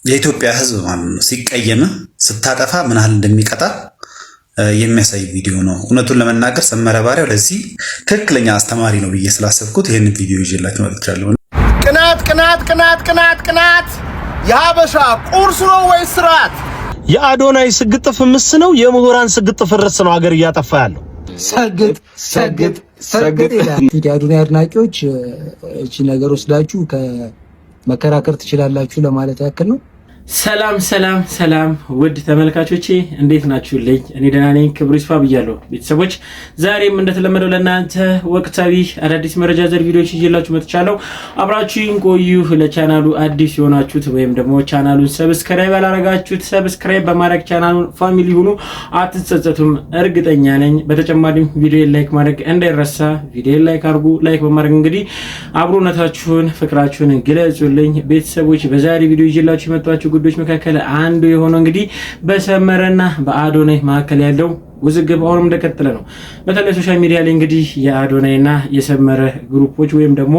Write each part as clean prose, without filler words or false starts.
የኢትዮጵያ ሕዝብ ማለት ነው ሲቀየም ስታጠፋ ምን ያህል እንደሚቀጣ የሚያሳይ ቪዲዮ ነው። እውነቱን ለመናገር ሰመረ ባሪያው ለዚህ ትክክለኛ አስተማሪ ነው ብዬ ስላሰብኩት ይሄንን ቪዲዮ ይዤላችሁ መጥቻለሁ። ቅናት ቅናት ቅናት ቅናት ቅናት የሀበሻ ቁርስ ነው ወይስ ስርዓት? የአዶናይ ስግጥፍ ምስ ነው የምሁራን ስግጥፍ ፍርስ ነው ሀገር እያጠፋ ያለው። ሰግጥ ይላል። የአዶናይ አድናቂዎች እቺ ነገር ወስዳችሁ ከመከራከር ትችላላችሁ ለማለት ያክል ነው። ሰላም ውድ ተመልካቾቼ እንዴት ናችሁልኝ? እኔ ደህና ነኝ፣ ክብሩ ይስፋ ብያለሁ። ቤተሰቦች ዛሬም እንደተለመደው ለእናንተ ወቅታዊ አዳዲስ መረጃ ዘር ቪዲዮዎች ይዤላችሁ መጥቻለሁ። አብራችሁን ቆዩ። ለቻናሉ አዲስ የሆናችሁት ወይም ደግሞ ቻናሉን ሰብስክራይብ ያላረጋችሁት ሰብስክራይብ በማድረግ ቻናሉን ፋሚሊ ሁኑ፣ አትጸጸቱም እርግጠኛ ነኝ። በተጨማሪም ቪዲዮን ላይክ ማድረግ እንዳይረሳ፣ ቪዲዮን ላይክ አድርጉ። ላይክ በማድረግ እንግዲህ አብሮነታችሁን ፍቅራችሁን ግለጹልኝ። ቤተሰቦች በዛሬ ቪዲዮ ይዤላችሁ የመጣችሁ ጉዳዮች መካከል አንዱ የሆነው እንግዲህ በሰመረና በአዶናይ መካከል ያለው ውዝግብ አሁንም እንደቀጠለ ነው። በተለይ ሶሻል ሚዲያ ላይ እንግዲህ የአዶናይና የሰመረ ግሩፖች ወይም ደግሞ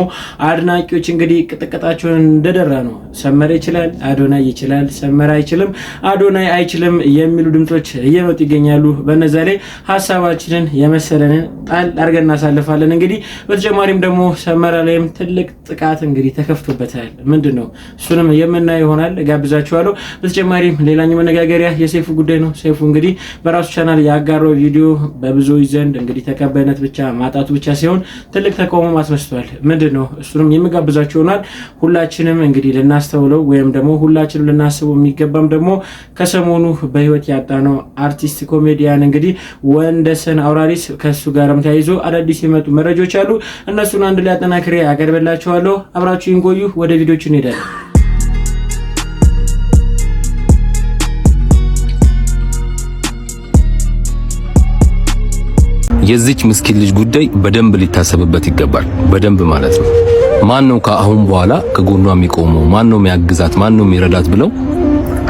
አድናቂዎች እንግዲህ ቅጥቅጣቸውን እንደደራ ነው። ሰመረ ይችላል፣ አዶናይ ይችላል፣ ሰመረ አይችልም፣ አዶናይ አይችልም የሚሉ ድምጾች እየመጡ ይገኛሉ። በነዛ ላይ ሀሳባችንን የመሰለንን ጣል አድርገን እናሳልፋለን። እንግዲህ በተጨማሪም ደግሞ ሰመረ ላይም ትልቅ ጥቃት እንግዲህ ተከፍቶበታል። ምንድነው እሱንም የምናየው ይሆናል። ጋብዛችኋለሁ። በተጨማሪም ሌላኛው መነጋገሪያ የሰይፉ ጉዳይ ነው። ሰይፉ እንግዲህ በራሱ ቻናል ያጋራው ቪዲዮ በብዙዎች ዘንድ እንግዲህ ተቀባይነት ብቻ ማጣቱ ብቻ ሳይሆን ትልቅ ተቃውሞ አስነስቷል። ምንድነው እሱንም የምጋብዛችሁ ይሆናል። ሁላችንም እንግዲህ ልናስተውለው ወይም ደግሞ ሁላችንም ልናስበው የሚገባም ደግሞ ከሰሞኑ በህይወት ያጣነው አርቲስት ኮሜዲያን እንግዲህ ወንደሰን አውራሪስ ከሱ ጋርም ተያይዞ አዳዲስ የመጡ መረጃዎች አሉ። እነሱን አንድ ላይ አጠናክሬ አቀርብላችኋለሁ። አብራችሁን ቆዩ። ወደ ቪዲዮቹ እንሄዳለን። የዚች ምስኪን ልጅ ጉዳይ በደንብ ሊታሰብበት ይገባል። በደንብ ማለት ነው። ማን ነው ከአሁን በኋላ ከጎኗ የሚቆመው? ማን ነው የሚያግዛት? ማን ነው የሚረዳት? ብለው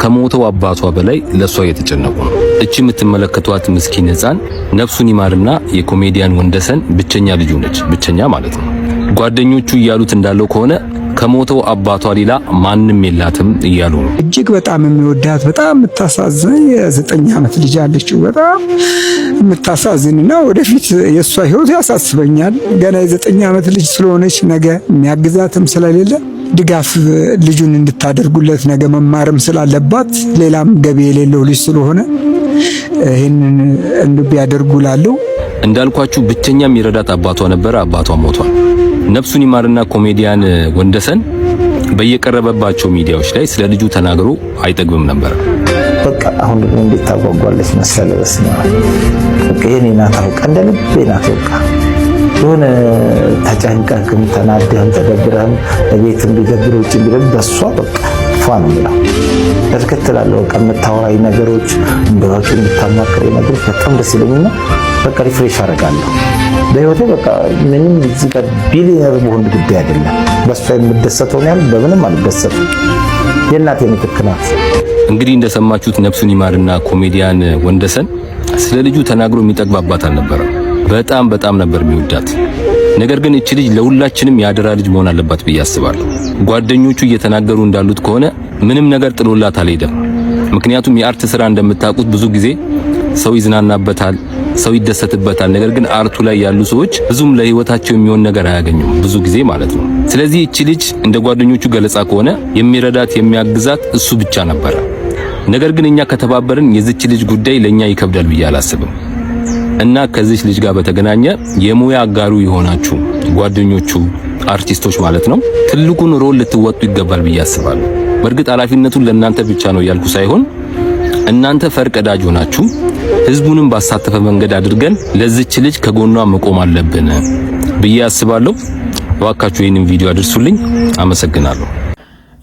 ከሞተው አባቷ በላይ ለሷ እየተጨነቁ ነው። እቺ የምትመለከቷት ምስኪን ሕፃን ነፍሱን ይማርና የኮሜዲያን ወንደሰን ብቸኛ ልጁ ነች። ብቸኛ ማለት ነው። ጓደኞቹ እያሉት እንዳለው ከሆነ ከሞተው አባቷ ሌላ ማንም የላትም እያሉ ነው። እጅግ በጣም የሚወዳት በጣም የምታሳዝን የ9 ዓመት ልጅ አለችው። በጣም የምታሳዝንና ወደፊት የሷ ህይወት ያሳስበኛል። ገና የ9 ዓመት ልጅ ስለሆነች ነገ የሚያግዛትም ስለሌለ ድጋፍ ልጁን እንድታደርጉለት ነገ መማርም ስላለባት ሌላም ገቢ የሌለው ልጅ ስለሆነ ይሄንን እንዲያደርጉላለው። እንዳልኳችሁ ብቸኛ የሚረዳት አባቷ ነበረ። አባቷ ሞቷል። ነፍሱን ይማርና ኮሜዲያን ወንደሰን በየቀረበባቸው ሚዲያዎች ላይ ስለ ልጁ ተናግሮ አይጠግብም ነበር። በቃ አሁን እንዴት ታጓጓለች መሰለህ? በቃ የኔ ናት፣ አውቃ እንደ ልቤ ናት። በቃ የሆነ ተጨንቀህም ተናደህም ተደብረህም ቤትም ቢደብር ውጭ ቢደብር በሷ በቃ ፏ ነው የሚለው። ተከትላለሁ በቃ የምታወራኝ ነገሮች እንደዋቂ የምታማክረኝ ነገሮች በጣም ደስ ይለኝና በቃ ሪፍሬሽ አደርጋለሁ በህይወቴ። በቃ ምንም እዚህ ጋር ቢሊየነር መሆን ግድ አይደለም። በሷ የምደሰተው ነው ያለ በምንም አልደሰትም። የእናቴ ምትክ ናት። እንግዲህ እንደሰማችሁት ነፍሱን ይማርና ኮሜዲያን ወንደሰን ስለ ልጁ ተናግሮ የሚጠግብ አባት አልነበረም። በጣም ነበር የሚወዳት። ነገር ግን እቺ ልጅ ለሁላችንም ያደራ ልጅ መሆን አለባት ብዬ አስባለሁ። ጓደኞቹ እየተናገሩ እንዳሉት ከሆነ ምንም ነገር ጥሎላት አልሄደም። ምክንያቱም የአርት ስራ እንደምታውቁት ብዙ ጊዜ ሰው ይዝናናበታል፣ ሰው ይደሰትበታል። ነገር ግን አርቱ ላይ ያሉ ሰዎች ብዙም ለህይወታቸው የሚሆን ነገር አያገኙም ብዙ ጊዜ ማለት ነው። ስለዚህ እቺ ልጅ እንደ ጓደኞቹ ገለጻ ከሆነ የሚረዳት የሚያግዛት እሱ ብቻ ነበረ። ነገር ግን እኛ ከተባበርን የዚች ልጅ ጉዳይ ለኛ ይከብዳል ብዬ አላስብም። እና ከዚህ ልጅ ጋር በተገናኘ የሙያ አጋሩ የሆናችሁ ጓደኞቹ አርቲስቶች ማለት ነው ትልቁን ሮል ልትወጡ ይገባል ብዬ አስባለሁ። በእርግጥ ኃላፊነቱን ለእናንተ ብቻ ነው ያልኩ ሳይሆን እናንተ ፈርቀዳጅ ሆናችሁ ህዝቡንም ባሳተፈ መንገድ አድርገን ለዚች ልጅ ከጎኗ መቆም አለብን ብዬ አስባለሁ። እባካችሁ ይህንን ቪዲዮ አድርሱልኝ። አመሰግናለሁ።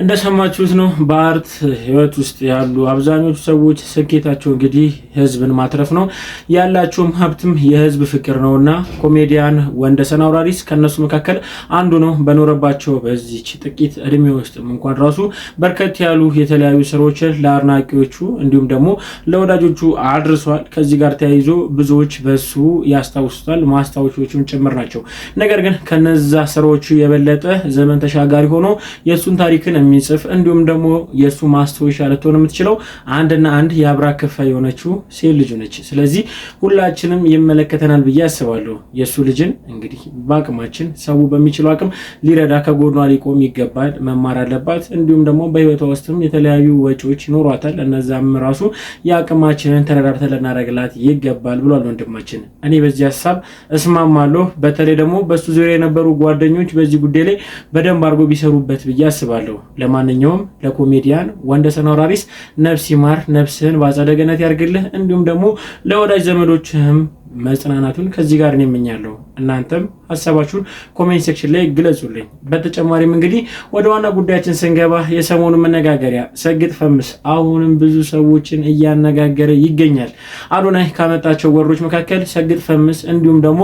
እንደሰማችሁት ነው። በአርት ህይወት ውስጥ ያሉ አብዛኞቹ ሰዎች ስኬታቸው እንግዲህ ህዝብን ማትረፍ ነው። ያላቸውም ሀብትም የህዝብ ፍቅር ነውና ኮሜዲያን ወንደሰን አውራሪስ ከነሱ መካከል አንዱ ነው። በኖረባቸው በዚች ጥቂት እድሜ ውስጥ እንኳን ራሱ በርከት ያሉ የተለያዩ ስራዎችን ለአድናቂዎቹ እንዲሁም ደግሞ ለወዳጆቹ አድርሷል። ከዚህ ጋር ተያይዞ ብዙዎች በሱ ያስታውሱታል፣ ማስታወሻዎችም ጭምር ናቸው። ነገር ግን ከነዛ ስራዎቹ የበለጠ ዘመን ተሻጋሪ ሆኖ የሱን ታሪክን የሚጽፍ እንዲሁም ደግሞ የሱ ማስታወሻ ልትሆን የምትችለው አንድና አንድ የአብራክ ክፋይ የሆነችው ሴት ልጅ ነች። ስለዚህ ሁላችንም ይመለከተናል ብዬ አስባለሁ። የሱ ልጅን እንግዲህ በአቅማችን ሰው በሚችለው አቅም ሊረዳ ከጎኗ ሊቆም ይገባል። መማር አለባት። እንዲሁም ደግሞ በህይወቷ ውስጥም የተለያዩ ወጪዎች ይኖሯታል። እነዛም ራሱ የአቅማችንን ተረዳርተን ልናደርግላት ይገባል ብሏል ወንድማችን። እኔ በዚህ ሀሳብ እስማማለሁ። በተለይ ደግሞ በሱ ዙሪያ የነበሩ ጓደኞች በዚህ ጉዳይ ላይ በደንብ አድርጎ ቢሰሩበት ብዬ አስባለሁ። ለማንኛውም ለኮሜዲያን ወንደሰን አውራሪስ ነፍስ ይማር፣ ነፍስህን በአጸደ ገነት ያርግልህ። እንዲሁም ደግሞ ለወዳጅ ዘመዶችህም መጽናናቱን ከዚህ ጋር ነው የምኛለሁ። እናንተም ሀሳባችሁን ኮሜንት ሴክሽን ላይ ግለጹልኝ። በተጨማሪም እንግዲህ ወደ ዋና ጉዳያችን ስንገባ የሰሞኑ መነጋገሪያ ሰግጥ ፈምስ አሁንም ብዙ ሰዎችን እያነጋገረ ይገኛል። አዶናይ ካመጣቸው ወሮች መካከል ሰግጥ ፈምስ እንዲሁም ደግሞ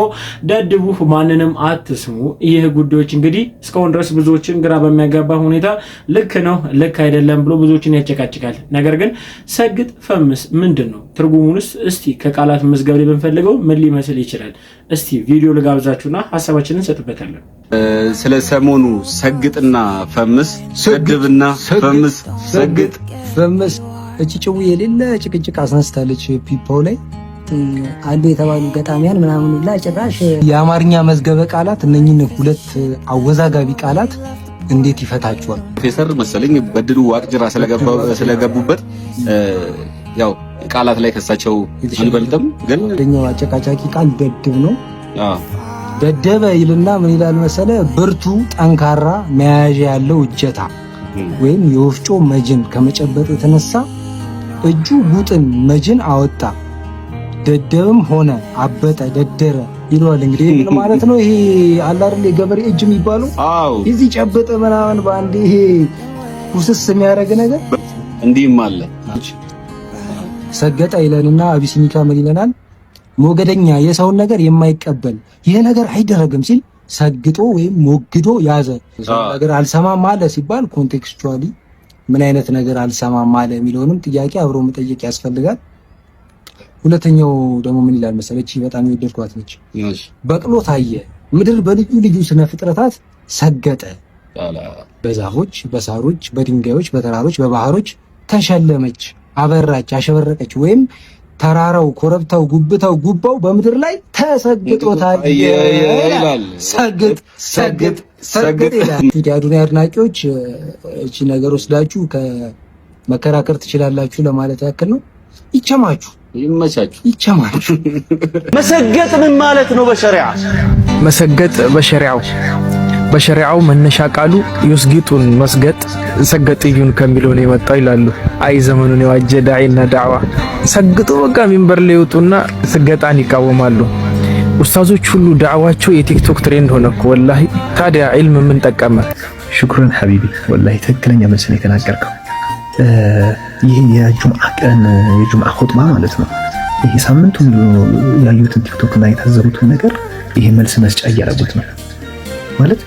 ደድቡ ማንንም አትስሙ፣ ይህ ጉዳዮች እንግዲህ እስካሁን ድረስ ብዙዎችን ግራ በሚያጋባ ሁኔታ ልክ ነው ልክ አይደለም ብሎ ብዙዎችን ያጨቃጭቃል። ነገር ግን ሰግጥ ፈምስ ምንድን ነው ትርጉሙንስ እስቲ ከቃላት መዝገብ ላይ ብንፈልገው ምን ሊመስል ይችላል? እስቲ ቪዲዮ ልጋብዛችሁና ሐሳባችንን እንሰጥበታለን። ስለ ሰሞኑ ሰግጥና ፈምስ ሰግብና ፈምስ ሰግጥ ፈምስ እቺ ጭው የሌለ ጭቅጭቅ አስነስታለች ፒፖው ላይ አንዱ የተባሉ ገጣሚያን ምናምን ሁላ ጭራሽ የአማርኛ መዝገበ ቃላት እነኚህን ሁለት አወዛጋቢ ቃላት እንዴት ይፈታቸዋል? ፕሮፌሰር መሰለኝ በድሉ ዋቅጅራ ስለገቡበት ያው ቃላት ላይ ከሳቸው አንበልጥም፣ ግን ደኛው አጨቃጫቂ ቃል ደድብ ነው። ደደበ ይልና ምን ይላል መሰለ? ብርቱ ጠንካራ መያዣ ያለው እጀታ ወይም የወፍጮ መጅን ከመጨበጥ የተነሳ እጁ ጉጥን መጅን አወጣ፣ ደደብም ሆነ አበጠ ደደረ ይሏል። እንግዲህ ምን ማለት ነው? ይሄ አለ አይደል የገበሬ እጅ የሚባለው እዚህ ጨበጠ ምናምን ባንዴ ይሄ ውስስ የሚያደርግ ነገር እንዲህም አለ። ሰገጠ ይለንና አቢሲኒካ ምን ይለናል? ሞገደኛ የሰውን ነገር የማይቀበል ይሄ ነገር አይደረግም ሲል ሰግጦ ወይም ሞግዶ ያዘ። ነገር አልሰማም አለ ሲባል ኮንቴክስቹአሊ ምን አይነት ነገር አልሰማም አለ የሚለውንም ጥያቄ አብሮ መጠየቅ ያስፈልጋል። ሁለተኛው ደግሞ ምን ይላል መሰለች? በጣም የወደድኳት ነች። በቅሎ ታየ ምድር በልዩ ልዩ ስነ ፍጥረታት ሰገጠ፣ በዛፎች፣ በሳሮች፣ በድንጋዮች፣ በተራሮች፣ በባህሮች ተሸለመች፣ አበራች፣ አሸበረቀች። ወይም ተራራው፣ ኮረብታው፣ ጉብታው፣ ጉባው በምድር ላይ ተሰግጦ ታየ። ሰግጥ ሰግጥ ሰግጥ ይላል። የአዶናይ አድናቂዎች እቺ ነገር ወስዳችሁ ከመከራከር ትችላላችሁ ለማለት ያክል ነው። ይቸማችሁ፣ ይመቻችሁ፣ ይቸማችሁ። መሰገጥ ምን ማለት ነው በሸሪዓ? መሰገጥ በሸሪዓው መነሻ ቃሉ ይስጊጡን መስገጥ ሰገጥዩን ከሚለው ነው የመጣው ይላሉ። አይ ዘመኑን የዋጀ ዳዒና ዳዕዋ ሰግጡ በቃ ሚንበር ላይ ይወጡና ስገጣን ይቃወማሉ። ኡስታዞች ሁሉ ዳዕዋቸው የቲክቶክ ትሬንድ ሆነ እኮ ወላሂ። ታዲያ ዒልም ምን ጠቀመ? ሽክራን ሐቢቢ ወላሂ ትክክለኛ መልስ ነው የተናገርከው። ይሄ የጁምዓ ቀን የጁምዓ ኹጥባ ማለት ነው። ይሄ ሳምንቱን ያዩትን ቲክቶክ እና የታዘቡትን ነገር ይሄ መልስ መስጫ እያደረጉት ነው ማለት።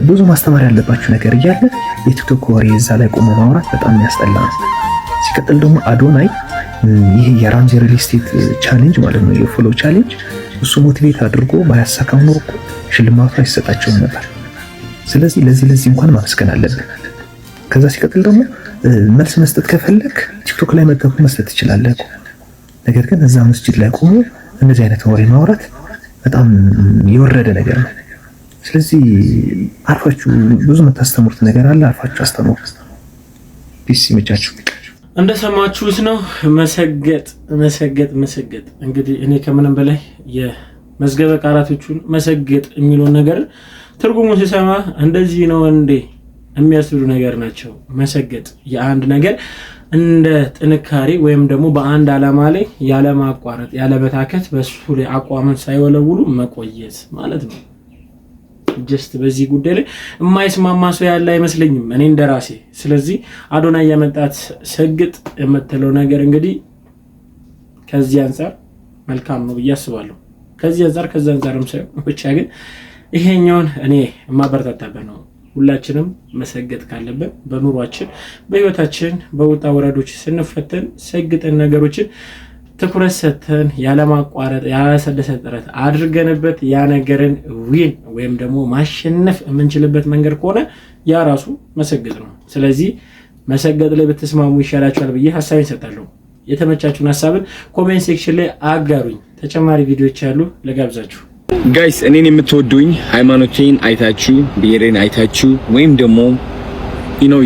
ብዙ ማስተማር ያለባችሁ ነገር እያለ የቲክቶክ ወሬ እዛ ላይ ቆሞ ማውራት በጣም የሚያስጠላ ነው። ሲቀጥል ደግሞ አዶናይ ይሄ የራምዚ ሪል ስቴት ቻሌንጅ ማለት ነው የፎሎ ቻሌንጅ እሱ ሞቲቬት አድርጎ ባያሳካው ኖሮ ሽልማቱ አይሰጣቸውም ነበር። ስለዚህ ለዚህ እንኳን ማመስገን አለብን። ከዛ ሲቀጥል ደግሞ መልስ መስጠት ከፈለክ ቲክቶክ ላይ መጥተህ መስጠት ትችላለህ። ነገር ግን እዛ መስጂድ ላይ ቆሞ እንደዚህ አይነት ወሬ ማውራት በጣም የወረደ ነገር ነው። ስለዚህ አርፋችሁ ብዙ የምታስተምሩት ነገር አለ፣ አርፋችሁ አስተምሩ። ፒስ ይመቻችሁ። እንደሰማችሁት ነው። መሰገጥ መሰገጥ መሰገጥ። እንግዲህ እኔ ከምንም በላይ የመዝገበ ቃላቶቹን መሰገጥ የሚለውን ነገር ትርጉሙን ሲሰማ እንደዚህ ነው እንዴ የሚያስብሉ ነገር ናቸው። መሰገጥ የአንድ ነገር እንደ ጥንካሬ ወይም ደግሞ በአንድ ዓላማ ላይ ያለማቋረጥ ያለመታከት በሱ ላይ አቋምን ሳይወለውሉ መቆየት ማለት ነው። ጀስት በዚህ ጉዳይ ላይ የማይስማማ ሰው ያለ አይመስለኝም እኔ እንደራሴ። ስለዚህ አዶናይ ያመጣት ሰግጥ የምትለው ነገር እንግዲህ ከዚህ አንፃር መልካም ነው ብዬ አስባለሁ። ከዚህ አንፃር አንፃርም ሳይሆን ብቻ ግን ይሄኛውን እኔ የማበረታታበት ነው። ሁላችንም መሰገጥ ካለብን በኑሯችን በህይወታችን በውጣ ወረዶች ስንፈተን ሰግጠን ነገሮችን ትኩረት ሰጥተን ያለማቋረጥ ያለሰለሰ ጥረት አድርገንበት ያ ነገርን ዊን ወይም ደግሞ ማሸነፍ የምንችልበት መንገድ ከሆነ ያ ራሱ መሰገጥ ነው። ስለዚህ መሰገጥ ላይ ብትስማሙ ይሻላችኋል ብዬ ሐሳቤን ሰጣለሁ። የተመቻችሁን ሐሳብን ኮሜንት ሴክሽን ላይ አጋሩኝ። ተጨማሪ ቪዲዮዎች አሉ ለጋብዛችሁ። ጋይስ እኔን የምትወዱኝ ሃይማኖቴን አይታችሁ ብሔሬን አይታችሁ ወይም ደግሞ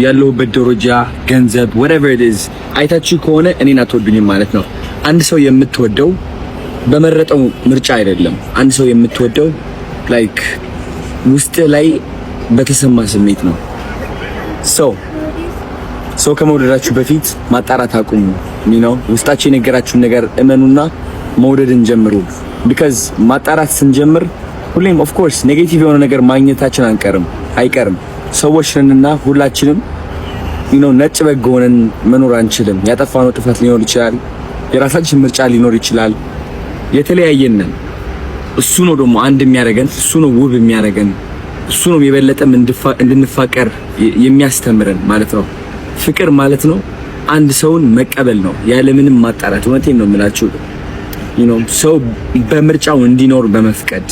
ያለሁበት ደረጃ ገንዘብ whatever it is አይታችሁ ከሆነ እኔን አትወዱኝም ማለት ነው። አንድ ሰው የምትወደው በመረጠው ምርጫ አይደለም። አንድ ሰው የምትወደው ላይክ ውስጥ ላይ በተሰማ ስሜት ነው። ሰው ከመውደዳችሁ በፊት ማጣራት አቁሙ። ውስጣችሁ የነገራችሁን ነገር እመኑና መውደድን ጀምሩ። because ማጣራት ስንጀምር ሁሌም of course ኔጌቲቭ የሆነ ነገር ማግኘታችን አይቀርም። ሰዎች ነንና ሁላችንም ነጭ በግ ሆነን መኖር አንችልም። ያጠፋነው ጥፋት ሊኖር ይችላል። የራሳችን ምርጫ ሊኖር ይችላል። የተለያየን ነን። እሱ ነው ደግሞ አንድ የሚያደርገን፣ እሱ ነው ውብ የሚያደርገን፣ እሱ ነው የበለጠም እንድንፋቀር የሚያስተምረን ማለት ነው። ፍቅር ማለት ነው አንድ ሰውን መቀበል ነው ያለምንም ማጣራት። እውነቴን ነው የምላችሁ። ሰው በምርጫው እንዲኖር በመፍቀድ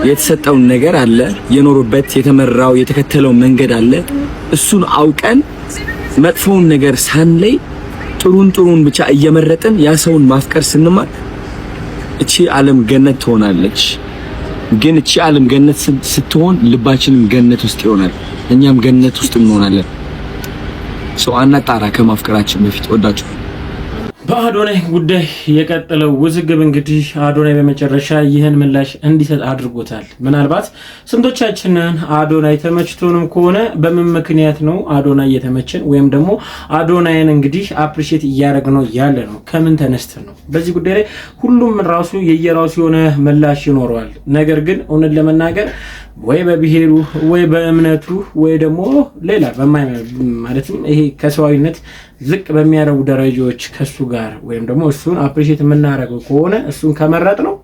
የተሰጠውን ነገር አለ፣ የኖሩበት የተመራው የተከተለው መንገድ አለ። እሱን አውቀን መጥፎውን ነገር ሳንለይ ጥሩን ብቻ እየመረጥን ያ ሰውን ማፍቀር ስንማር እቺ ዓለም ገነት ትሆናለች። ግን እቺ ዓለም ገነት ስትሆን ልባችንም ገነት ውስጥ ይሆናል፣ እኛም ገነት ውስጥ እንሆናለን። ሰው አናጣራ ከማፍቀራችን በፊት ወዳችሁ። በአዶናይ ጉዳይ የቀጠለው ውዝግብ እንግዲህ አዶናይ በመጨረሻ ይህን ምላሽ እንዲሰጥ አድርጎታል። ምናልባት ስንቶቻችንን አዶናይ ተመችቶንም ከሆነ በምን ምክንያት ነው አዶናይ የተመቸን ወይም ደግሞ አዶናይን እንግዲህ አፕሪሼት እያደረግነው ያለ ነው? ከምን ተነስተን ነው? በዚህ ጉዳይ ላይ ሁሉም ራሱ የየራሱ የሆነ ምላሽ ይኖረዋል። ነገር ግን እውነት ለመናገር ወይ በብሔሩ ወይ በእምነቱ ወይ ደግሞ ሌላ ማለትም ይሄ ከሰዋዊነት ዝቅ በሚያደርጉ ደረጃዎች ከሱ ጋር ወይም ደግሞ እሱን አፕሪሼት የምናደርገው ከሆነ እሱን ከመረጥ ነው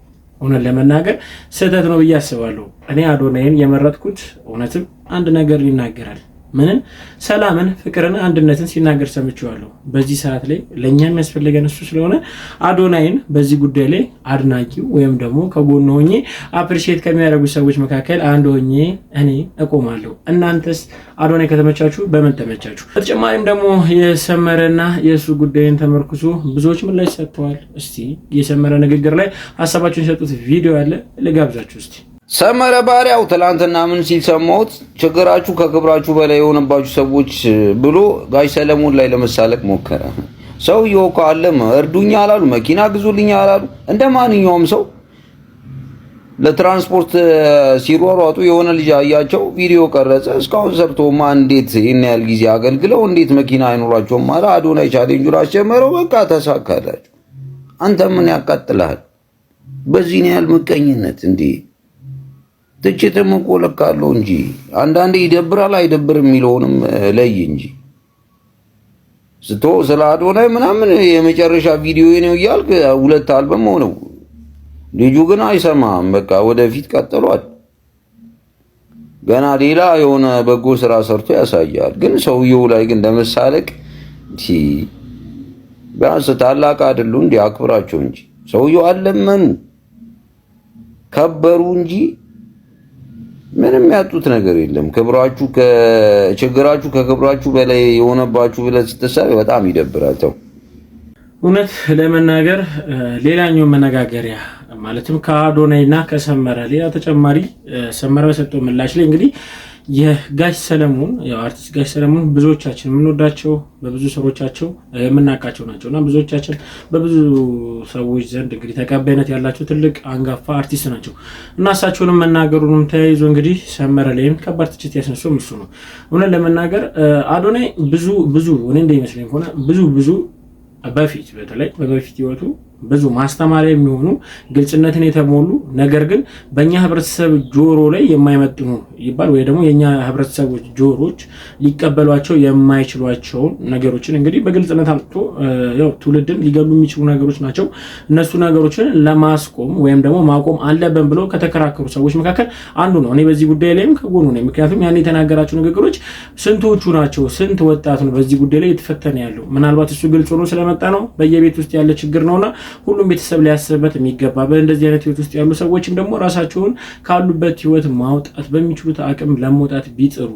እውነት ለመናገር ስህተት ነው ብዬ አስባለሁ። እኔ አዶናይን የመረጥኩት እውነትም አንድ ነገር ይናገራል። ምንን? ሰላምን፣ ፍቅርን፣ አንድነትን ሲናገር ሰምቼዋለሁ። በዚህ ሰዓት ላይ ለኛ የሚያስፈልገን እሱ ስለሆነ አዶናይን በዚህ ጉዳይ ላይ አድናቂው ወይም ደግሞ ከጎኑ ሆኜ አፕሪሼት ከሚያደርጉ ሰዎች መካከል አንድ ሆኜ እኔ እቆማለሁ። እናንተስ አዶናይ ከተመቻችሁ በምን ተመቻችሁ? በተጨማሪም ደግሞ የሰመረና የእሱ ጉዳይን ተመርኩዞ ብዙዎች ምላሽ ሰጥተዋል። እስቲ የሰመረ ንግግር ላይ ሀሳባቸውን የሰጡት ቪዲዮ አለ ልጋብዛችሁ እስቲ። ሰመረ ባሪያው ትላንትና ምን ሲል ሰማሁት? ችግራችሁ ከክብራችሁ በላይ የሆነባችሁ ሰዎች ብሎ ጋሽ ሰለሞን ላይ ለመሳለቅ ሞከረ። ሰውየው እኮ አለም እርዱኛ አላሉ፣ መኪና ግዙልኛ አላሉ። እንደ ማንኛውም ሰው ለትራንስፖርት ሲሯሯጡ የሆነ ልጅ አያቸው፣ ቪዲዮ ቀረጸ። እስካሁን ሰርቶማ እንዴት ይሄን ያህል ጊዜ አገልግለው እንዴት መኪና አይኖራቸውም? ማለት አዶናይ ቻሌንጁን አስጀመረው። በቃ ተሳካላችሁ። አንተ ምን ያቃጥልሃል? በዚህ ያህል ምቀኝነት እንዴ? ትችትም እኮ ልክ አለው እንጂ አንዳንዴ ይደብራል አይደብርም የሚለውንም ለይ እንጂ ስለ አዶናይ ምናምን የመጨረሻ ቪዲዮ ነው እያልክ 2 አልበም ሆነው። ልጁ ግን አይሰማም። በቃ ወደፊት ቀጥሏል። ገና ሌላ የሆነ በጎ ስራ ሰርቶ ያሳያል። ግን ሰውየው ላይ ግን ለመሳለቅ ቢያንስ ታላቅ አይደሉ እንዴ? አክብራቸው እንጂ። ሰውየው አለመኑ ከበሩ እንጂ ምንም ያጡት ነገር የለም። ክብራችሁ ከችግራችሁ ከክብራችሁ በላይ የሆነባችሁ ብለህ ስትሰራ በጣም ይደብራል። ተው። እውነት ለመናገር ሌላኛው መነጋገሪያ ማለትም ከአዶናይና ከሰመረ ሌላ ተጨማሪ ሰመረ በሰጠው ምላሽ ላይ እንግዲህ የጋሽ ሰለሞን አርቲስት ጋሽ ሰለሞን ብዙዎቻችን የምንወዳቸው በብዙ ሰዎቻቸው የምናውቃቸው ናቸውና ብዙዎቻችን በብዙ ሰዎች ዘንድ እንግዲህ ተቀባይነት ያላቸው ትልቅ አንጋፋ አርቲስት ናቸው እና እሳቸውንም መናገሩንም ተያይዞ እንግዲህ ሰመረ ላይም ከባድ ትችት ያስነሳው እሱ ነው። እውነት ለመናገር አዶናይ ብዙ እኔ እንደሚመስለኝ ሆነ ብዙ በፊት በተለይ በፊት ህይወቱ ብዙ ማስተማሪያ የሚሆኑ ግልጽነትን የተሞሉ ነገር ግን በእኛ ህብረተሰብ ጆሮ ላይ የማይመጥኑ ይባል ወይ ደግሞ የኛ ህብረተሰቦች ጆሮች ሊቀበሏቸው የማይችሏቸውን ነገሮችን እንግዲህ በግልጽነት አምጥቶ ያው ትውልድን ሊገሉ የሚችሉ ነገሮች ናቸው። እነሱ ነገሮችን ለማስቆም ወይም ደግሞ ማቆም አለብን ብለው ከተከራከሩ ሰዎች መካከል አንዱ ነው። እኔ በዚህ ጉዳይ ላይም ከጎኑ ነኝ። ምክንያቱም ያን የተናገራቸው ንግግሮች ስንቶቹ ናቸው? ስንት ወጣት ነው በዚህ ጉዳይ ላይ የተፈተነ ያለው? ምናልባት እሱ ግልጽ ሆኖ ስለመጣ ነው በየቤት ውስጥ ያለ ችግር ነውና ሁሉም ቤተሰብ ሊያስብበት የሚገባ በእንደዚህ አይነት ህይወት ውስጥ ያሉ ሰዎችም ደግሞ ራሳቸውን ካሉበት ህይወት ማውጣት በሚችሉት አቅም ለመውጣት ቢጥሩ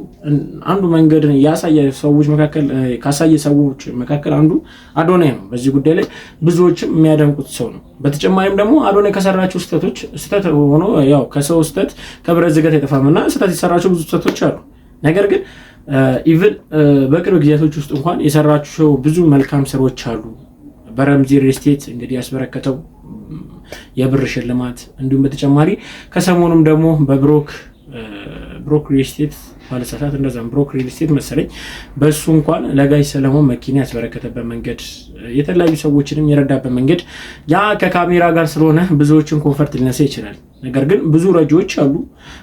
አንዱ መንገድ ያሳየ ሰዎች መካከል ካሳየ ሰዎች መካከል አንዱ አዶናይ ነው። በዚህ ጉዳይ ላይ ብዙዎችም የሚያደንቁት ሰው ነው። በተጨማሪም ደግሞ አዶናይ ከሰራቸው ስህተት ሆኖ ያው ከሰው ስህተት ከብረት ዝገት የተፋመና ስህተት የሰራቸው ብዙ ስህተቶች አሉ። ነገር ግን ኢቭን በቅርብ ጊዜያቶች ውስጥ እንኳን የሰራቸው ብዙ መልካም ስራዎች አሉ። በረምዚ ሪል ስቴት እንግዲህ ያስበረከተው የብር ሽልማት እንዲሁም በተጨማሪ ከሰሞኑም ደግሞ በብሮክ ሪል ስቴት ባለሳሳት እንደዛም ብሮክ ሪል ስቴት መሰለኝ በሱ እንኳን ለጋይ ሰለሞን መኪና ያስበረከተበት መንገድ የተለያዩ ሰዎችንም የረዳበት መንገድ ያ ከካሜራ ጋር ስለሆነ ብዙዎችን ኮንፈርት ሊነሳ ይችላል። ነገር ግን ብዙ ረጂዎች አሉ፣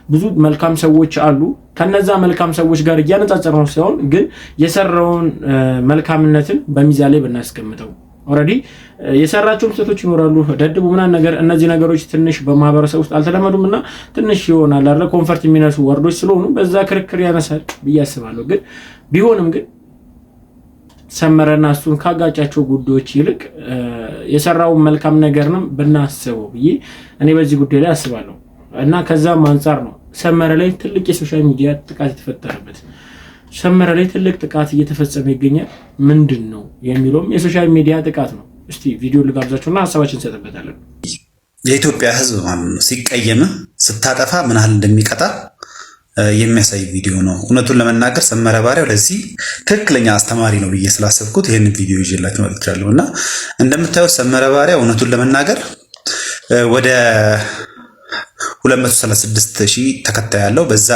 ብዙ መልካም ሰዎች አሉ። ከነዛ መልካም ሰዎች ጋር እያነጻጸር ነው ሲሆን ግን የሰራውን መልካምነትን በሚዛን ላይ ብናስቀምጠው ኦሬዲ የሰራቸው ስህተቶች ይኖራሉ። ደድቡ ምናምን ነገር እነዚህ ነገሮች ትንሽ በማህበረሰብ ውስጥ አልተለመዱምና ትንሽ ይሆናል አይደል ኮንፈርት የሚነሱ ወርዶች ስለሆኑ በዛ ክርክር ያነሳል ብዬ አስባለሁ። ግን ቢሆንም ግን ሰመረና እሱን ካጋጫቸው ጉዳዮች ይልቅ የሰራው መልካም ነገርንም ብናስበው ብዬ እኔ በዚህ ጉዳይ ላይ አስባለሁ። እና ከዛም አንፃር ነው ሰመረ ላይ ትልቅ የሶሻል ሚዲያ ጥቃት የተፈጠረበት። ሰመረ ላይ ትልቅ ጥቃት እየተፈጸመ ይገኛል። ምንድነው የሚለውም የሶሻል ሚዲያ ጥቃት ነው። እስቲ ቪዲዮ ልጋብዛችሁና ሐሳባችን እንሰጥበታለን። የኢትዮጵያ ሕዝብ ሲቀየም ስታጠፋ ምን ያህል እንደሚቀጣ የሚያሳይ ቪዲዮ ነው። እውነቱን ለመናገር ሰመረ ባሪያው ለዚህ ትክክለኛ አስተማሪ ነው ብዬ ስላሰብኩት ይሄንን ቪዲዮ ይዤላችሁ መጥቻለሁ። እና እንደምታዩት ሰመረ ባሪያው እውነቱን ለመናገር ወደ 236,000 ተከታይ ያለው በዛ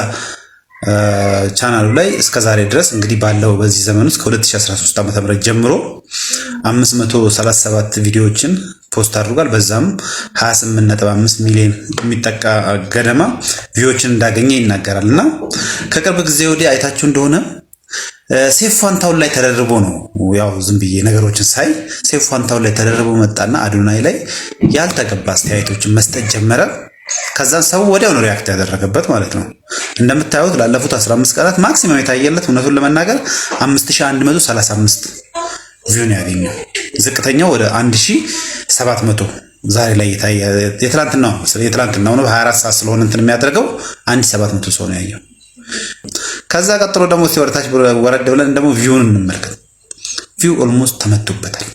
ቻናሉ ላይ እስከዛሬ ድረስ እንግዲህ ባለው በዚህ ዘመን ውስጥ ከ2013 ዓ.ም ጀምሮ 537 ቪዲዮዎችን ፖስት አድርጓል። በዛም 28.5 ሚሊዮን የሚጠጋ ገደማ ቪዲዮዎችን እንዳገኘ ይናገራል። እና ከቅርብ ጊዜ ወዲህ አይታችሁ እንደሆነ ሴፍ ፋንታውን ላይ ተደርቦ ነው ያው ዝም ብዬ ነገሮችን ሳይ ሴፍ ፋንታውን ላይ ተደርቦ መጣና አዶናይ ላይ ያልተገባ አስተያየቶችን መስጠት ጀመረ። ከዛን ሰው ወዲያው ነው ሪአክት ያደረገበት ማለት ነው። እንደምታዩት ላለፉት 15 ቀናት ማክሲመም የታየለት እውነቱን ለመናገር 5135 ቪው ነው ያገኘው። ዝቅተኛው ወደ 1700 ዛሬ ላይ የታየ የትላንትናው ነው። 24 ሰዓት ስለሆነ እንትን የሚያደርገው 1700 ሰው ነው ያየው። ከዛ ቀጥሎ ደግሞ ሲወርታች ወረድ ብለን ደግሞ ቪውን እንመልከት። ቪው ኦልሞስት ተመቶበታል።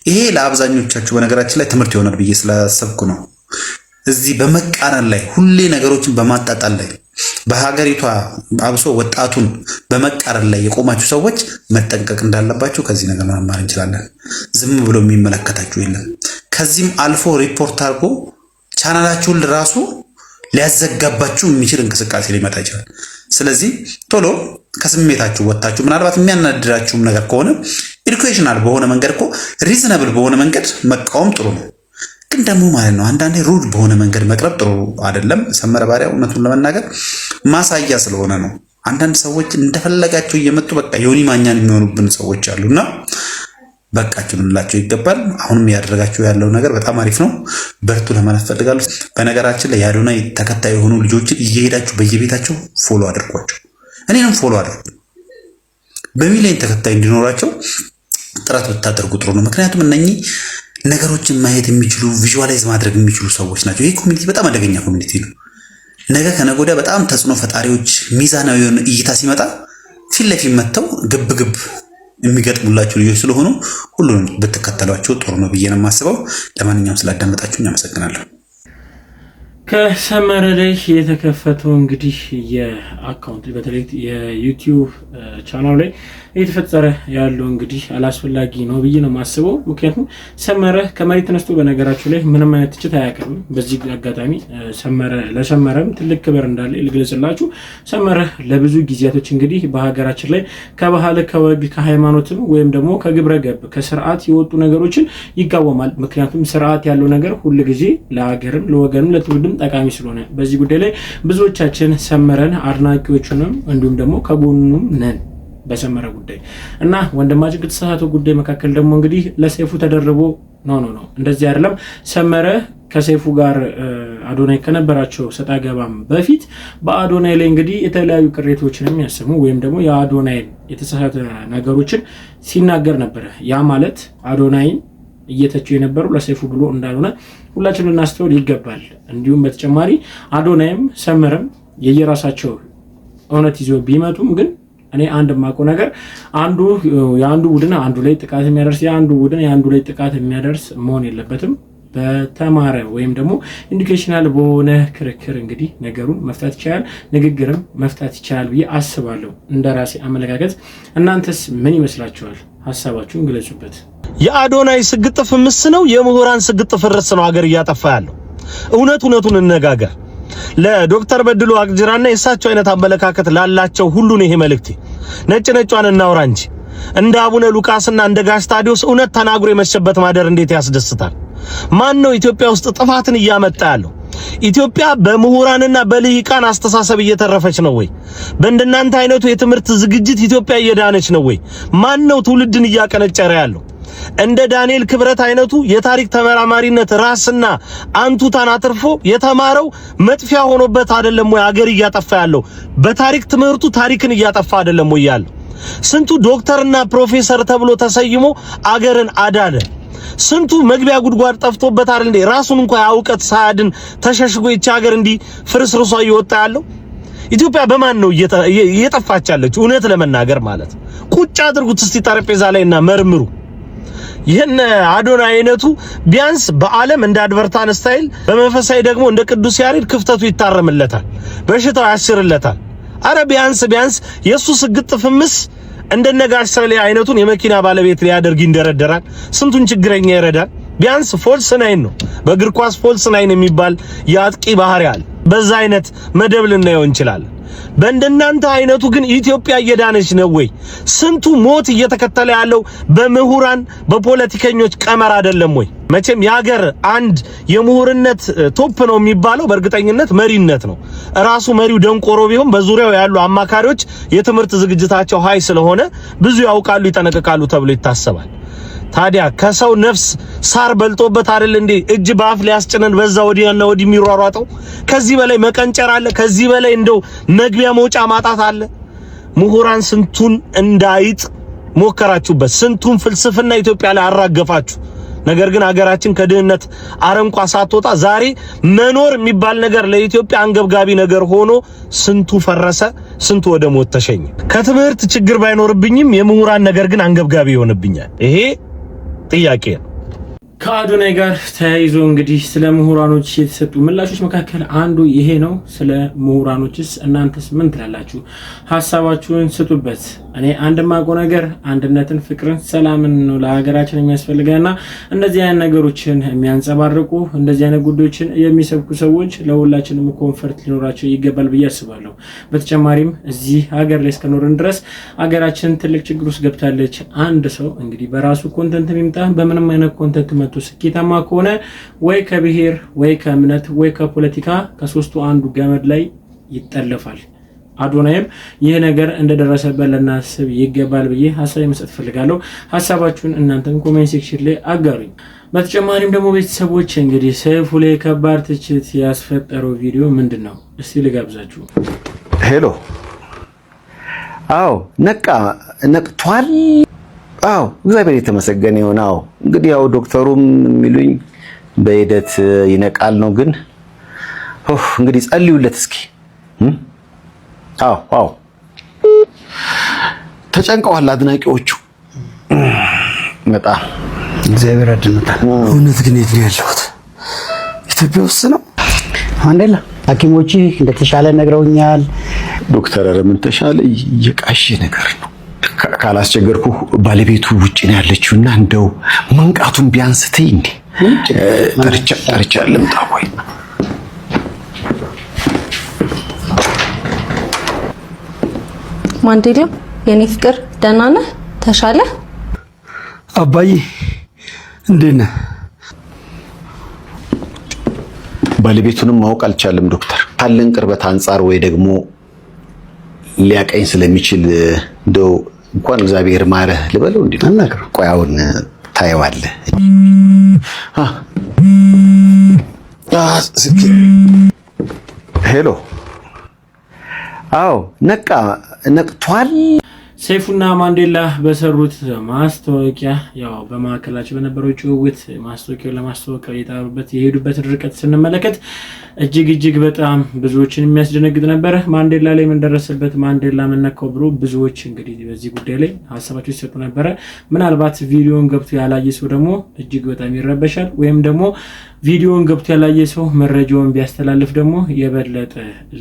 ይሄ ለአብዛኞቻችሁ በነገራችን ላይ ትምህርት ይሆናል ብዬ ስላሰብኩ ነው። እዚህ በመቃረን ላይ ሁሌ ነገሮችን በማጣጣል ላይ በሀገሪቷ አብሶ ወጣቱን በመቃረን ላይ የቆማችሁ ሰዎች መጠንቀቅ እንዳለባችሁ ከዚህ ነገር መማር እንችላለን። ዝም ብሎ የሚመለከታችሁ የለም። ከዚህም አልፎ ሪፖርት አድርጎ ቻናላችሁን ራሱ ሊያዘጋባችሁ የሚችል እንቅስቃሴ ሊመጣ ይችላል። ስለዚህ ቶሎ ከስሜታችሁ ወጣችሁ ምናልባት የሚያናድዳችሁም ነገር ከሆነ ኤዱኬሽናል በሆነ መንገድ እኮ ሪዝነብል በሆነ መንገድ መቃወም ጥሩ ነው። ግን ደግሞ ማለት ነው አንዳንዴ ሩድ በሆነ መንገድ መቅረብ ጥሩ አይደለም። ሰመረ ባሪያው እውነቱን ለመናገር ማሳያ ስለሆነ ነው። አንዳንድ ሰዎች እንደፈለጋቸው እየመጡ በቃ ዮኒ ማኛን የሚሆኑብን ሰዎች አሉና በቃችሁ ልንላቸው ይገባል። አሁንም ያደረጋችሁ ያለው ነገር በጣም አሪፍ ነው። በርቱ ለማለት ፈልጋለሁ። በነገራችን ላይ የአዶናይ ተከታይ የሆኑ ልጆችን እየሄዳችሁ በየቤታቸው ፎሎ አድርጓቸው። እኔንም ፎሎ አድርጉ። በሚሊዮን ተከታይ እንዲኖራቸው ጥረት ብታደርጉ ጥሩ ነው። ምክንያቱም እነኚህ ነገሮችን ማየት የሚችሉ ቪዥዋላይዝ ማድረግ የሚችሉ ሰዎች ናቸው። ይሄ ኮሚኒቲ በጣም አደገኛ ኮሚኒቲ ነው። ነገ ከነገ ወዲያ በጣም ተጽዕኖ ፈጣሪዎች ሚዛናዊ የሆነ እይታ ሲመጣ ፊት ለፊት መጥተው ግብ የሚገጥሙላችሁ ልጆች ስለሆኑ ሁሉንም ብትከተሏቸው ጥሩ ነው ብዬ ነው የማስበው። ለማንኛውም ስላዳመጣችሁኝ አመሰግናለሁ። ከሰመረ ላይ የተከፈተው እንግዲህ የአካውንት በተለይ የዩቲዩብ ቻናል ላይ እየተፈጠረ ያለው እንግዲህ አላስፈላጊ ነው ብዬ ነው የማስበው። ምክንያቱም ሰመረ ከመሬት ተነስቶ በነገራችሁ ላይ ምንም አይነት ትችት አያቀርብም። በዚህ አጋጣሚ ለሰመረም ትልቅ ክብር እንዳለ ልግለጽላችሁ። ሰመረ ለብዙ ጊዜያቶች እንግዲህ በሀገራችን ላይ ከባህል ከወግ ከሃይማኖትም ወይም ደግሞ ከግብረ ገብ ከስርዓት የወጡ ነገሮችን ይቃወማል። ምክንያቱም ስርዓት ያለው ነገር ሁሉ ጊዜ ለሀገርም ለወገንም ለትውልድም ጠቃሚ ስለሆነ በዚህ ጉዳይ ላይ ብዙዎቻችን ሰመረን አድናቂዎቹንም እንዲሁም ደግሞ ከጎኑም ነን በሰመረ ጉዳይ እና ወንድማችን ከተሳሳተው ጉዳይ መካከል ደግሞ እንግዲህ ለሰይፉ ተደርቦ ነው እንደዚህ አይደለም። ሰመረ ከሰይፉ ጋር አዶናይ ከነበራቸው ሰጣ ገባም በፊት በአዶናይ ላይ እንግዲህ የተለያዩ ቅሬታዎችን የሚያሰሙ ወይም ደግሞ የአዶናይ የተሳሳተ ነገሮችን ሲናገር ነበር። ያ ማለት አዶናይን እየተቸው የነበረው ለሰይፉ ብሎ እንዳልሆነ ሁላችንም ልናስተውል ይገባል። እንዲሁም በተጨማሪ አዶናይም ሰመረም የየራሳቸው እውነት ይዞ ቢመጡም ግን እኔ አንድ ማቆ ነገር የአንዱ ቡድን አንዱ ላይ ጥቃት የሚያደርስ የአንዱ ቡድን የአንዱ ላይ ጥቃት የሚያደርስ መሆን የለበትም። በተማረ ወይም ደግሞ ኢንዲኬሽናል በሆነ ክርክር እንግዲህ ነገሩን መፍታት ይቻላል፣ ንግግርም መፍታት ይቻላል ብዬ አስባለሁ እንደራሴ አመለካከት። እናንተስ ምን ይመስላችኋል? ሐሳባችሁን ግለጹበት። የአዶናይ ስግጥ ፍምስ ነው፣ የምሁራን ስግጥ ፍርስ ነው ሀገር እያጠፋ ያለው። እውነቱን እንነጋገር። ለዶክተር በድሉ ዋቅጅራና የሳቸው አይነት አመለካከት ላላቸው ሁሉ ነው ይሄ መልእክቴ። ነጭ እናውራ እንጂ እንደ አቡነ ሉቃስና እንደ ጋሽ ታዲዮስ እውነት ተናግሮ የመሸበት ማደር እንዴት ያስደስታል። ማን ነው ኢትዮጵያ ውስጥ ጥፋትን እያመጣ ያለው? ኢትዮጵያ በምሁራንና በልሂቃን አስተሳሰብ እየተረፈች ነው ወይ? በእንደናንተ አይነቱ የትምህርት ዝግጅት ኢትዮጵያ እየዳነች ነው ወይ? ማን ነው ትውልድን እያቀነጨረ ያለው? እንደ ዳንኤል ክብረት አይነቱ የታሪክ ተመራማሪነት ራስና አንቱታን አትርፎ የተማረው መጥፊያ ሆኖበት አይደለም ወይ አገር እያጠፋ ያለው? በታሪክ ትምህርቱ ታሪክን እያጠፋ አይደለም ወይ ያለው? ስንቱ ዶክተርና ፕሮፌሰር ተብሎ ተሰይሞ አገርን አዳነ? ስንቱ መግቢያ ጉድጓድ ጠፍቶበት አይደል እንዴ ራሱን እንኳን ያውቀት ሳያድን ተሸሽጎ ይቻ ሀገር እንዲ ፍርስርሷ እየወጣ ያለው? ኢትዮጵያ በማን ነው እየጠፋች ያለችው? እውነት ለመናገር ማለት ቁጭ አድርጉት እስቲ ጠረጴዛ ላይና መርምሩ። ይሄን አዶናይ አይነቱ ቢያንስ በዓለም እንደ አድቨርታን ስታይል በመንፈሳዊ ደግሞ እንደ ቅዱስ ያሬድ ክፍተቱ ይታረምለታል፣ በሽታው ያስርለታል። አረ ቢያንስ የሱ ስግጥ ፍምስ እንደነጋሽ ሰሌ አይነቱን የመኪና ባለቤት ሊያደርግ ይንደረደራል። ስንቱን ችግረኛ ይረዳል። ቢያንስ ፎልስ ናይን ነው። በእግር ኳስ ፎልስ ናይን የሚባል የአጥቂ ባህሪ አለ። በዛ አይነት መደብ ልናየው እንችላለን። በእንደናንተ አይነቱ ግን ኢትዮጵያ እየዳነች ነው ወይ? ስንቱ ሞት እየተከተለ ያለው በምሁራን በፖለቲከኞች ቀመር አይደለም ወይ? መቼም የሀገር አንድ የምሁርነት ቶፕ ነው የሚባለው በእርግጠኝነት መሪነት ነው። ራሱ መሪው ደንቆሮ ቢሆን በዙሪያው ያሉ አማካሪዎች የትምህርት ዝግጅታቸው ሃይ ስለሆነ ብዙ ያውቃሉ፣ ይጠነቀቃሉ ተብሎ ይታሰባል። ታዲያ ከሰው ነፍስ ሳር በልጦበት አይደል እንዴ እጅ ባፍ ሊያስጭነን በዛ ወዲያና ወዲ የሚሯሯጠው? ከዚህ በላይ መቀንጨር አለ? ከዚህ በላይ እንደው መግቢያ መውጫ ማጣት አለ? ምሁራን ስንቱን እንዳይጥ ሞከራችሁበት፣ ስንቱን ፍልስፍና ኢትዮጵያ ላይ አራገፋችሁ። ነገር ግን ሀገራችን ከድህነት አረንቋ ሳትወጣ ዛሬ መኖር የሚባል ነገር ለኢትዮጵያ አንገብጋቢ ነገር ሆኖ ስንቱ ፈረሰ፣ ስንቱ ወደ ሞት ተሸኘ። ከትምህርት ችግር ባይኖርብኝም የምሁራን ነገር ግን አንገብጋቢ ይሆንብኛል። ይሄ ጥያቄ ነው። ከአዶናይ ጋር ተያይዞ እንግዲህ ስለ ምሁራኖች የተሰጡ ምላሾች መካከል አንዱ ይሄ ነው። ስለ ምሁራኖችስ እናንተስ ምን ትላላችሁ? ሐሳባችሁን ስጡበት። እኔ አንድ ማቆ ነገር አንድነትን፣ ፍቅርን፣ ሰላምን ነው ለሀገራችን የሚያስፈልገና እንደዚህ አይነት ነገሮችን የሚያንጸባርቁ እንደዚህ አይነት ጉዳዮችን የሚሰብኩ ሰዎች ለሁላችንም ኮንፈርት ሊኖራቸው ይገባል ብዬ አስባለሁ። በተጨማሪም እዚህ ሀገር ላይ እስከኖርን ድረስ ሀገራችን ትልቅ ችግር ውስጥ ገብታለች። አንድ ሰው እንግዲህ በራሱ ኮንተንት የሚምጣ በምንም አይነት ኮንተንት መጥቶ ስኬታማ ከሆነ ወይ ከብሔር ወይ ከእምነት ወይ ከፖለቲካ ከሶስቱ አንዱ ገመድ ላይ ይጠለፋል። አዶናይም ይህ ነገር እንደደረሰበት ለናስብ ይገባል ብዬ ሐሳብ መስጠት ፈልጋለሁ። ሐሳባችሁን እናንተም ኮሜንት ሴክሽን ላይ አጋሩኝ። በተጨማሪም ደግሞ ቤተሰቦች እንግዲህ ሰይፉ ላይ ከባድ ትችት ያስፈጠረው ቪዲዮ ምንድነው? እስቲ ልጋብዛችሁ። ሄሎ። አዎ ነቅቷል። አዎ እግዚአብሔር የተመሰገነ ይሁን። አዎ እንግዲህ ያው ዶክተሩም የሚሉኝ በሂደት ይነቃል ነው። ግን እንግዲህ ጸልዩለት እስኪ። አዎ ተጨንቀዋል አድናቂዎቹ በጣም። እግዚአብሔር አድኖታል። እውነት ግን የት ነው ያለሁት? ኢትዮጵያ ውስጥ ነው። አንደላ ሐኪሞች እንደተሻለ ነግረውኛል። ዶክተር ኧረ ምን ተሻለ? እየቃሽ ነገር ነው። ካላስቸገርኩ ባለቤቱ ውጪ ነው ያለችውና እንደው መንቃቱን ቢያንስ ትይ እንዴ ጠርቻ ልምጣ ወይ? ማንዴላ የኔ ፍቅር ደህና ነህ? ተሻለ? አባዬ እንዴት ነህ? ባለቤቱንም ማወቅ አልቻለም ዶክተር። ካለን ቅርበት አንጻር ወይ ደግሞ ሊያቀኝ ስለሚችል እንደው እንኳን እግዚአብሔር ማረህ ልበለው እንዴ? ቆይ አሁን ታየዋለህ። ሄሎ። አዎ ነቅቷል። ሰይፉና ማንዴላ በሰሩት ማስታወቂያ ያው በማዕከላቸው በነበረው ጭውውት ማስታወቂያውን ለማስተዋወቅ የሄዱበት ርቀት ስንመለከት እጅግ በጣም ብዙዎችን የሚያስደነግጥ ነበር። ማንዴላ ላይ ምን ደረሰበት፣ ማንዴላ ምን ነካው ብሎ ብዙዎች እንግዲህ በዚህ ጉዳይ ላይ ሀሳባቸው ሲሰጡ ነበር። ምናልባት ቪዲዮን ገብቶ ያላየ ሰው ደግሞ እጅግ በጣም ይረበሻል፣ ወይም ደግሞ ቪዲዮን ገብቶ ያላየ ሰው መረጃውን ቢያስተላልፍ ደግሞ የበለጠ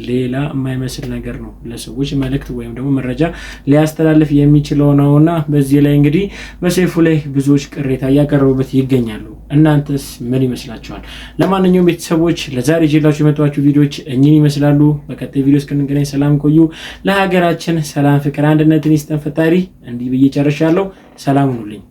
ሌላ የማይመስል ነገር ነው ለሰዎች መልእክት ወይም ደግሞ መረጃ ሊያስተላልፍ የሚችለው ነውና በዚህ ላይ እንግዲህ በሰይፉ ላይ ብዙዎች ቅሬታ እያቀረቡበት ይገኛሉ። እናንተስ ምን ይመስላችኋል? ለማንኛውም ቤተሰቦች ለዛሬ ይዤላችሁ የመጣኋቸው ቪዲዮዎች እኚህን ይመስላሉ። በቀጣይ ቪዲዮ እስክንገናኝ ሰላም ቆዩ። ለሀገራችን ሰላም፣ ፍቅር፣ አንድነትን ይስጠን ፈጣሪ። እንዲህ ብዬ ጨርሻለሁ። ሰላም ሁኑልኝ።